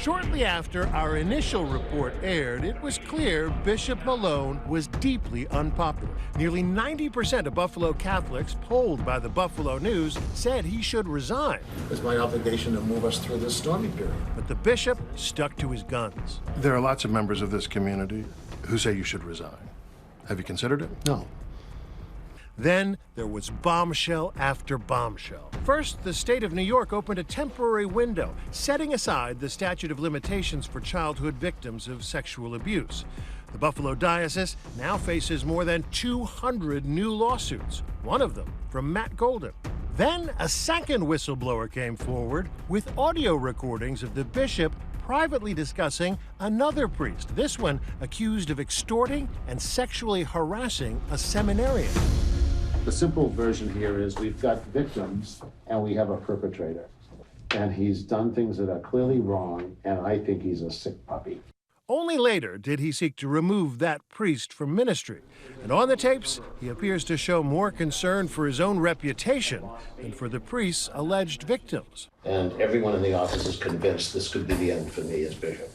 Shortly after our initial report aired, it was clear Bishop Malone was deeply unpopular. Nearly 90% of Buffalo Catholics polled by the Buffalo News said he should resign. It's my obligation to move us through this stormy period. But the bishop stuck to his guns. There are lots of members of this community who say you should resign. Have you considered it? No. Then there was bombshell after bombshell. First, the state of New York opened a temporary window, setting aside the statute of limitations for childhood victims of sexual abuse. The Buffalo Diocese now faces more than 200 new lawsuits, one of them from Matt Golden. Then a second whistleblower came forward with audio recordings of the bishop privately discussing another priest, this one accused of extorting and sexually harassing a seminarian. The simple version here is we've got victims and we have a perpetrator. And he's done things that are clearly wrong, and I think he's a sick puppy. Only later did he seek to remove that priest from ministry. And on the tapes, he appears to show more concern for his own reputation than for the priest's alleged victims. And everyone in the office is convinced this could be the end for me as bishop.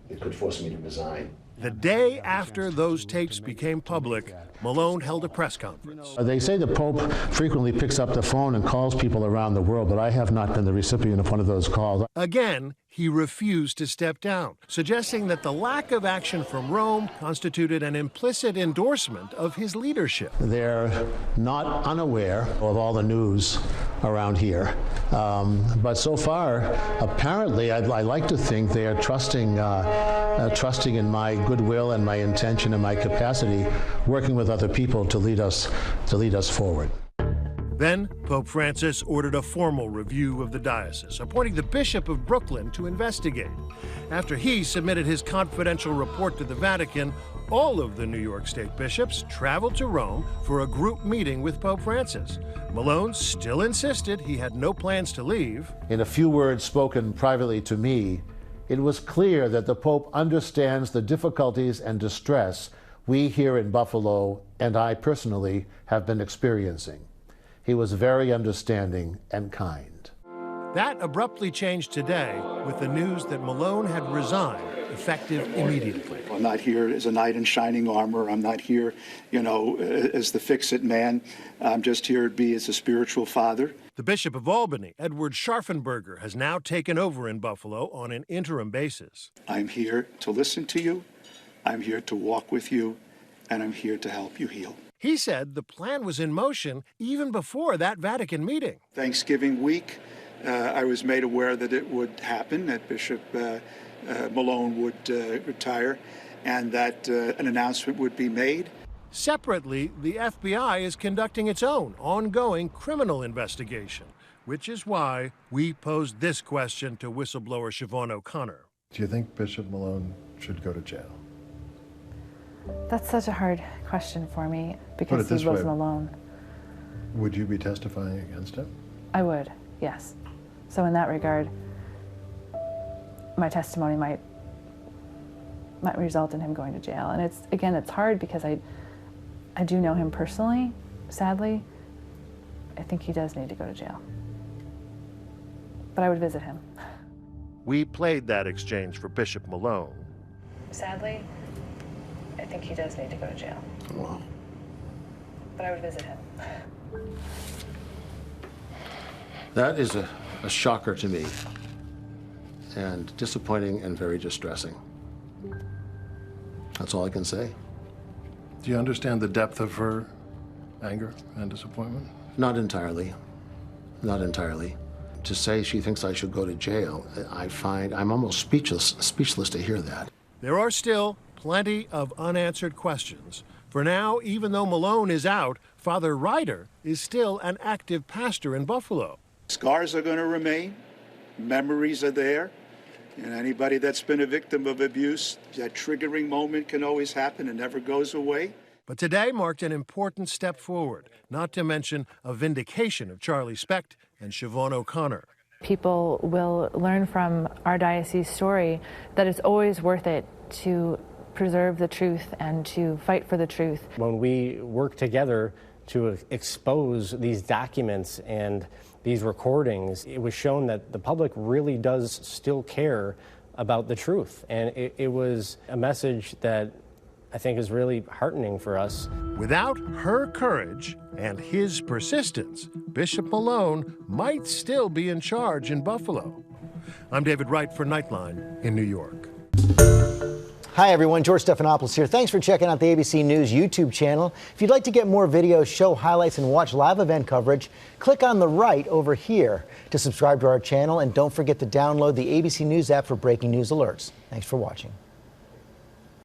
It could force me to resign. The day after those tapes became public, Malone held a press conference. They say the Pope frequently picks up the phone and calls people around the world, but I have not been the recipient of one of those calls. Again, he refused to step down, suggesting that the lack of action from Rome constituted an implicit endorsement of his leadership. They're not unaware of all the news around here, but so far, apparently, I like to think they are trusting in my goodwill and my intention and my capacity, working with other people to lead us forward. Then, Pope Francis ordered a formal review of the diocese, appointing the Bishop of Brooklyn to investigate. After he submitted his confidential report to the Vatican, all of the New York State bishops traveled to Rome for a group meeting with Pope Francis. Malone still insisted he had no plans to leave. In a few words spoken privately to me, it was clear that the Pope understands the difficulties and distress we here in Buffalo, and I personally, have been experiencing. He was very understanding and kind. That abruptly changed today with the news that Malone had resigned, effective immediately. I'm not here as a knight in shining armor. I'm not here, as the fix-it man. I'm just here to be as a spiritual father. The Bishop of Albany, Edward Scharfenberger, has now taken over in Buffalo on an interim basis. I'm here to listen to you. I'm here to walk with you, and I'm here to help you heal. He said the plan was in motion even before that Vatican meeting. Thanksgiving week, I was made aware that it would happen, that Bishop Malone would retire, and that an announcement would be made. Separately, the FBI is conducting its own ongoing criminal investigation, which is why we posed this question to whistleblower Siobhan O'Connor. Do you think Bishop Malone should go to jail? That's such a hard question for me because he wasn't alone. Would you be testifying against him? I would, yes. So in that regard, my testimony might result in him going to jail. And it's hard because I do know him personally, sadly. I think he does need to go to jail. But I would visit him. We played that exchange for Bishop Malone. Sadly, I think he does need to go to jail. Wow. But I would visit him. That is a shocker to me, and disappointing and very distressing. That's all I can say. Do you understand the depth of her anger and disappointment? Not entirely. Not entirely. To say she thinks I should go to jail, I'm almost speechless to hear that. There are still plenty of unanswered questions. For now, even though Malone is out, Father Ryder is still an active pastor in Buffalo. Scars are going to remain. Memories are there. And anybody that's been a victim of abuse, that triggering moment can always happen and never goes away. But today marked an important step forward, not to mention a vindication of Charlie Specht and Siobhan O'Connor. People will learn from our diocese story that it's always worth it to preserve the truth and to fight for the truth. When we work together to expose these documents and these recordings, it was shown that the public really does still care about the truth. And it was a message that I think is really heartening for us. Without her courage and his persistence, Bishop Malone might still be in charge in Buffalo. I'm David Wright for Nightline in New York. Hi everyone, George Stephanopoulos here. Thanks for checking out the ABC News YouTube channel. If you'd like to get more videos, show highlights, and watch live event coverage, click on the right over here to subscribe to our channel, and don't forget to download the ABC News app for breaking news alerts. Thanks for watching.